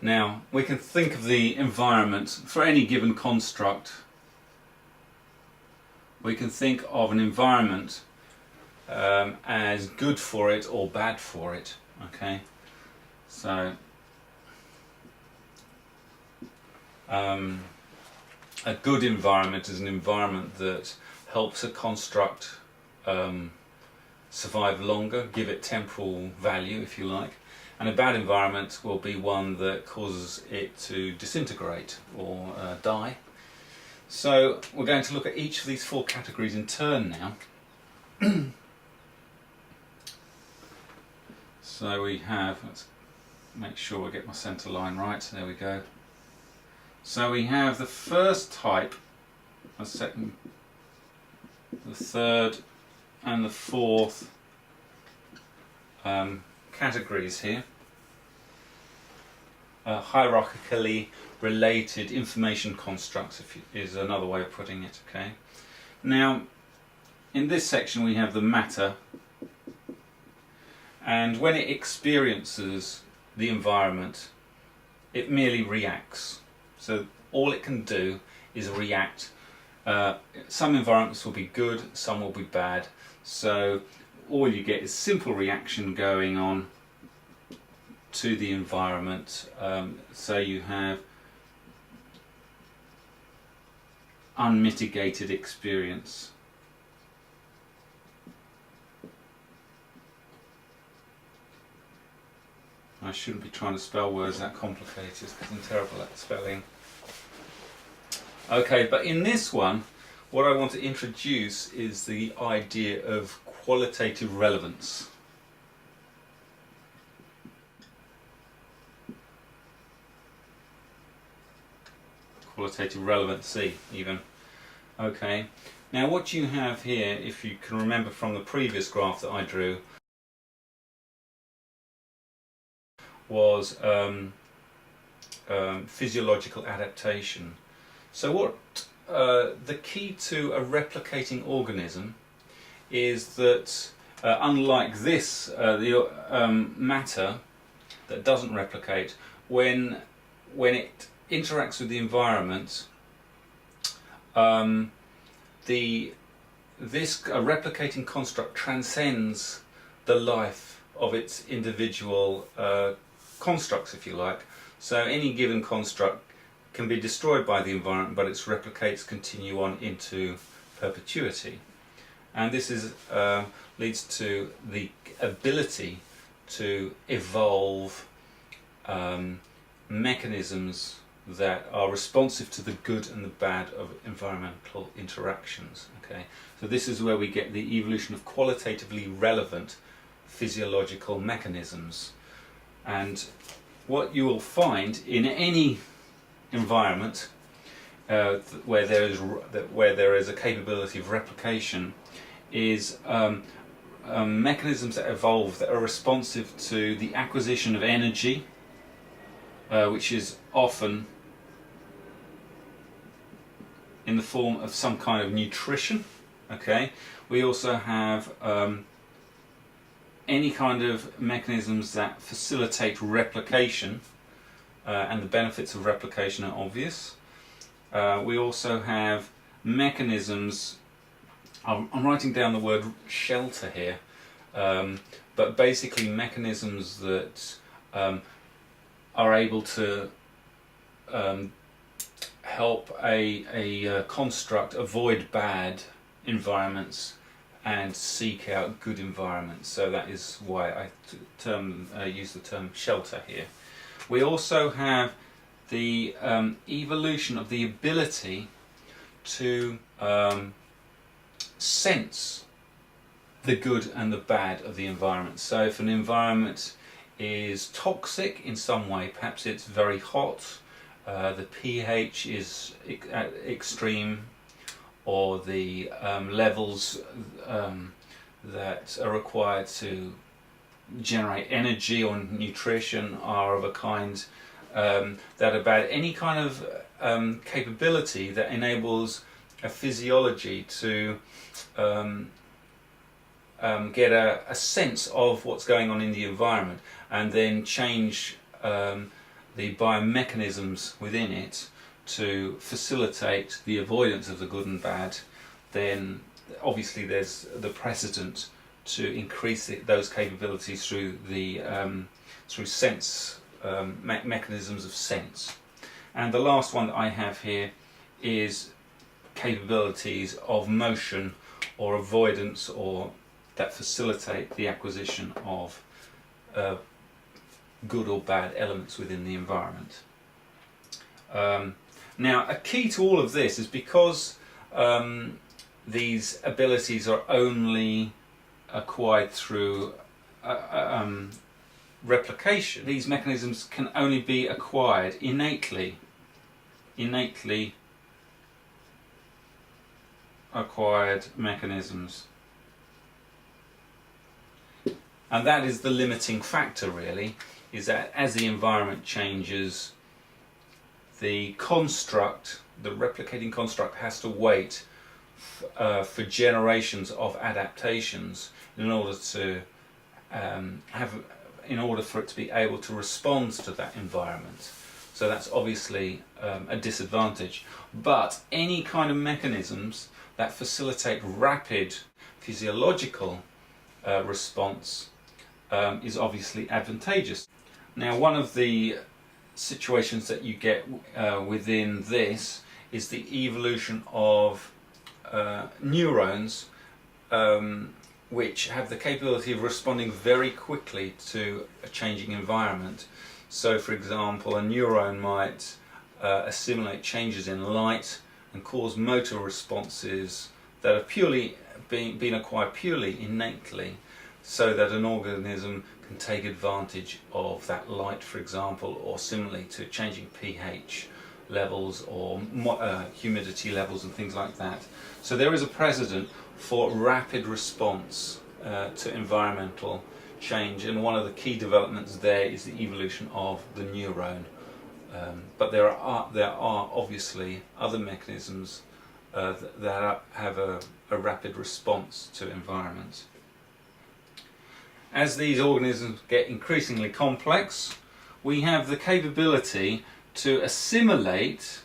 Now, we can think of the environment for any given construct. We can think of an environment as good for it or bad for it. Okay, so a good environment is an environment that helps a construct survive longer, give it temporal value, if you like. And a bad environment will be one that causes it to disintegrate or die. So we're going to look at each of these four categories in turn now. So we have, let's make sure I get my centre line right, there we go. So we have the first type, the second, the third and the fourth categories here. Hierarchically related information constructs is another way of putting it. Okay. Now, in this section we have the matter, and when it experiences the environment, it merely reacts. So all it can do is react. Some environments will be good, some will be bad. So all you get is simple reaction going on to the environment. So you have unmitigated experience. I shouldn't be trying to spell words that complicated because I'm terrible at spelling. Okay, but in this one, what I want to introduce is the idea of qualitative relevance. Qualitative relevancy, even. Okay, now what you have here, if you can remember from the previous graph that I drew, was physiological adaptation. So what the key to a replicating organism is that unlike this, the matter that doesn't replicate, when it interacts with the environment, this replicating construct transcends the life of its individual constructs, if you like. So any given construct can be destroyed by the environment, but its replicates continue on into perpetuity. And this is leads to the ability to evolve mechanisms that are responsive to the good and the bad of environmental interactions. Okay, so this is where we get the evolution of qualitatively relevant physiological mechanisms. And what you will find in any environment where there is a capability of replication is mechanisms that evolve that are responsive to the acquisition of energy, which is often in the form of some kind of nutrition. Okay, we also have any kind of mechanisms that facilitate replication, and the benefits of replication are obvious. We also have mechanisms, I'm writing down the word shelter here, but basically mechanisms that are able to help a construct avoid bad environments and seek out good environments. So that is why I use the term shelter here. We also have the evolution of the ability to sense the good and the bad of the environment. So if an environment is toxic in some way, perhaps it's very hot, the pH is at extreme, or the levels that are required to generate energy or nutrition are of a kind that are bad. Any kind of capability that enables a physiology to get a sense of what's going on in the environment and then change the biomechanisms within it to facilitate the avoidance of the good and bad, then obviously there's the precedent to increase those capabilities through the through sense mechanisms of sense. And the last one that I have here is capabilities of motion or avoidance, or that facilitate the acquisition of good or bad elements within the environment. Now, a key to all of this is because these abilities are only acquired through replication. These mechanisms can only be acquired innately acquired mechanisms. And that is the limiting factor, really, is that as the environment changes, the construct, the replicating construct, has to wait for generations of adaptations in order to in order for it to be able to respond to that environment. So that's obviously a disadvantage. But any kind of mechanisms that facilitate rapid physiological response is obviously advantageous. Now, one of the situations that you get within this is the evolution of neurons which have the capability of responding very quickly to a changing environment. So, for example, a neuron might assimilate changes in light and cause motor responses that are purely been acquired purely innately, so that an organism can take advantage of that light, for example, or similarly to changing pH levels or humidity levels and things like that. So there is a precedent for rapid response to environmental change, and one of the key developments there is the evolution of the neuron. But there are obviously other mechanisms that have a rapid response to environment. As these organisms get increasingly complex, we have the capability to assimilate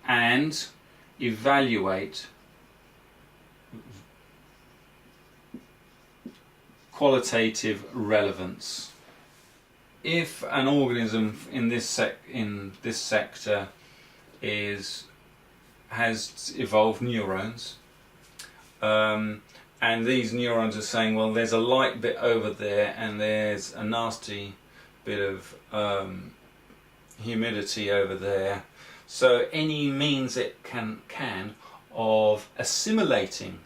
and evaluate qualitative relevance. If an organism in this sector has evolved neurons, and these neurons are saying, well, there's a light bit over there and there's a nasty bit of humidity over there. So any means it can of assimilating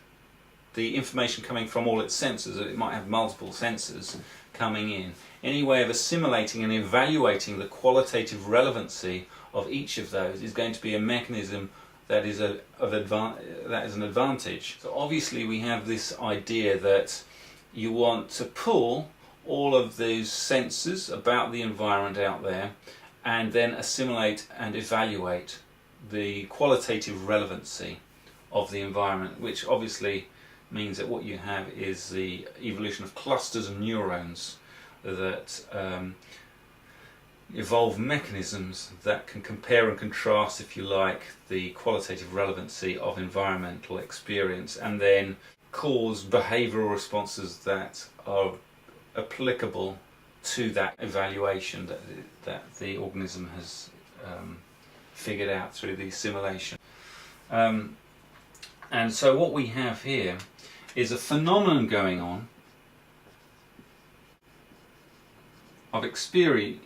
the information coming from all its sensors, it might have multiple sensors coming in, any way of assimilating and evaluating the qualitative relevancy of each of those is going to be a mechanism that is an advantage. So obviously we have this idea that you want to pull all of these sensors about the environment out there and then assimilate and evaluate the qualitative relevancy of the environment, which obviously means that what you have is the evolution of clusters of neurons that evolve mechanisms that can compare and contrast, if you like, the qualitative relevancy of environmental experience and then cause behavioural responses that are applicable to that evaluation that the organism has figured out through the assimilation. And so what we have here is a phenomenon going on of experiencing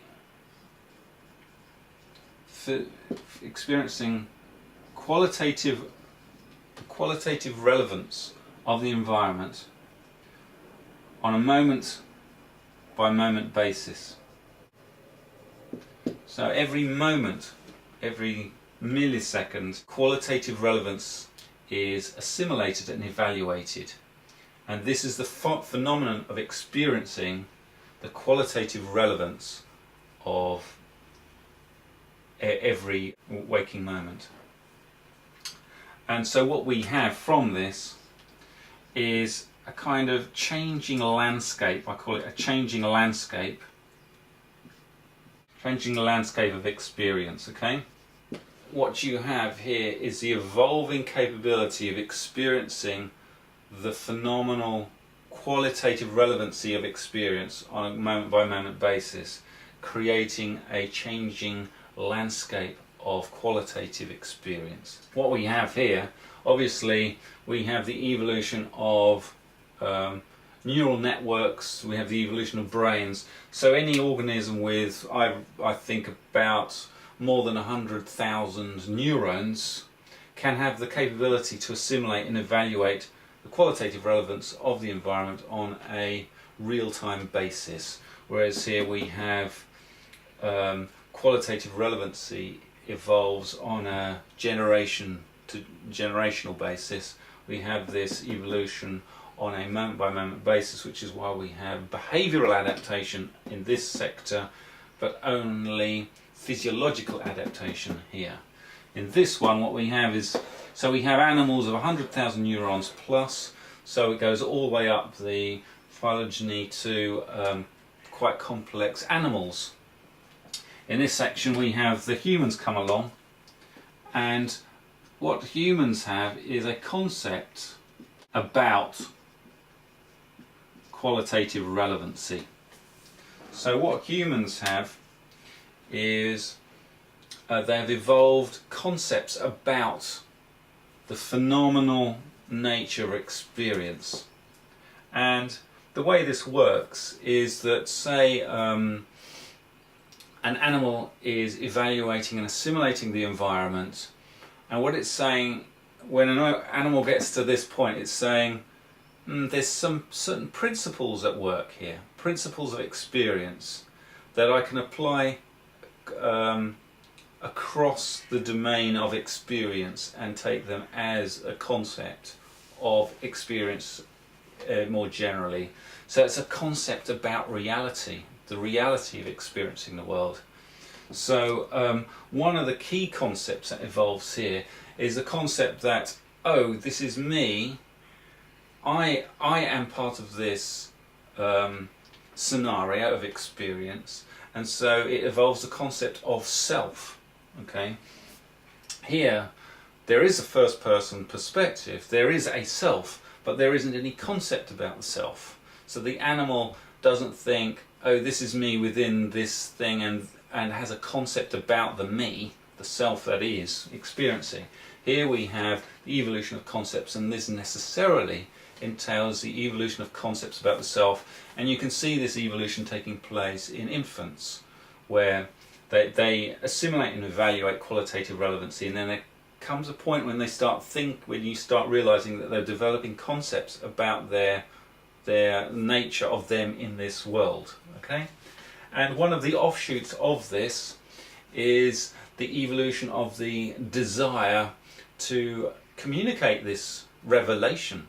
qualitative relevance of the environment on a moment by moment basis. So every moment, every millisecond, qualitative relevance is assimilated and evaluated, and this is the phenomenon of experiencing the qualitative relevance of every waking moment. And so what we have from this is a kind of changing landscape. I call it a changing landscape. Changing the landscape of experience, okay? What you have here is the evolving capability of experiencing the phenomenal qualitative relevancy of experience on a moment-by-moment basis, creating a changing landscape of qualitative experience. What we have here, obviously, we have the evolution of neural networks, we have the evolution of brains. So any organism with, I think, about more than 100,000 neurons can have the capability to assimilate and evaluate the qualitative relevance of the environment on a real-time basis. Whereas here we have qualitative relevancy evolves on a generation to generational basis. We have this evolution on a moment-by-moment basis, which is why we have behavioural adaptation in this sector, but only physiological adaptation here. In this one, what we have is, so we have animals of 100,000 neurons plus, so it goes all the way up the phylogeny to quite complex animals. In this section we have the humans come along, and what humans have is a concept about qualitative relevancy. So what humans have is they have evolved concepts about the phenomenal nature of experience. And the way this works is that, say, an animal is evaluating and assimilating the environment, and what it's saying, when an animal gets to this point, it's saying there's some certain principles at work here, principles of experience that I can apply across the domain of experience and take them as a concept of experience more generally. So it's a concept about reality, the reality of experiencing the world. So one of the key concepts that evolves here is the concept that, oh, this is me, I am part of this scenario of experience, and so it evolves the concept of self. Okay, here there is a first person perspective, there is a self, but there isn't any concept about the self. So the animal doesn't think, oh, this is me within this thing, and has a concept about the me, the self that is experiencing. Here we have the evolution of concepts, and this necessarily entails the evolution of concepts about the self, and you can see this evolution taking place in infants, where they assimilate and evaluate qualitative relevancy, and then there comes a point when when you start realizing that they're developing concepts about their nature of them in this world. Okay, and one of the offshoots of this is the evolution of the desire to communicate this revelation.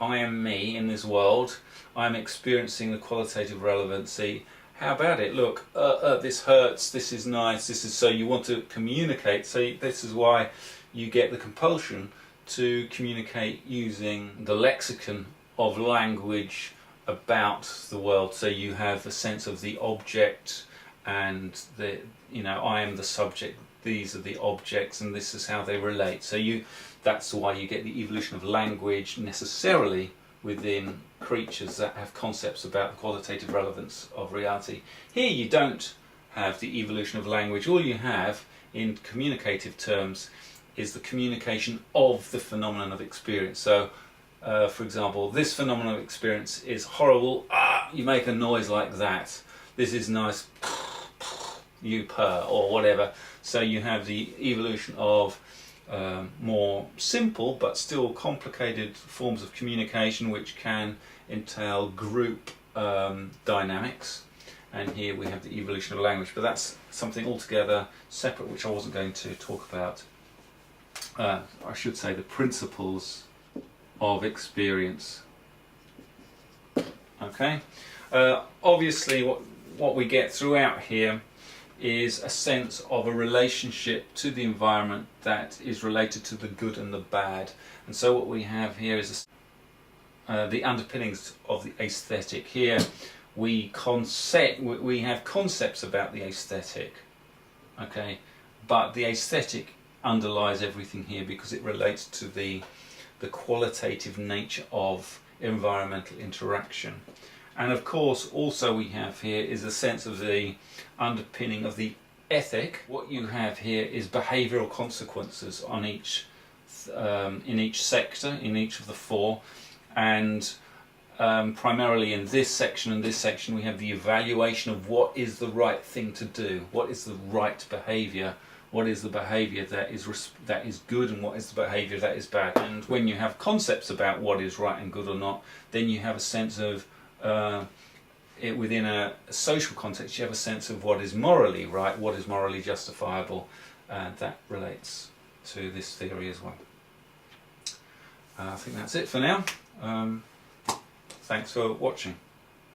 I am me in this world, I'm experiencing the qualitative relevancy. How about it? Look, this hurts, this is nice, this is, so you want to communicate. So this is why you get the compulsion to communicate using the lexicon of language about the world. So you have a sense of the object, and I am the subject, these are the objects, and this is how they relate. So that's why you get the evolution of language necessarily within creatures that have concepts about the qualitative relevance of reality. Here you don't have the evolution of language. All you have in communicative terms is the communication of the phenomenon of experience. So for example, this phenomenon of experience is horrible, you make a noise like that. This is nice, you purr, or whatever. So you have the evolution of more simple but still complicated forms of communication, which can entail group dynamics, and here we have the evolution of language, but that's something altogether separate, which I wasn't going to talk about. I should say the principles of experience. Okay, obviously what we get throughout here is a sense of a relationship to the environment that is related to the good and the bad. And so what we have here is the underpinnings of the aesthetic. Here we have concepts about the aesthetic, okay, but the aesthetic underlies everything here because it relates to the qualitative nature of environmental interaction. And of course also we have here is a sense of the underpinning of the ethic. What you have here is behavioural consequences on each in each sector, in each of the four, and primarily in this section and this section we have the evaluation of what is the right thing to do, what is the right behaviour, what is the behaviour that is good and what is the behaviour that is bad. And when you have concepts about what is right and good or not, then you have a sense of within a social context you have a sense of what is morally right, what is morally justifiable, and that relates to this theory as well. I think that's it for now. Thanks for watching.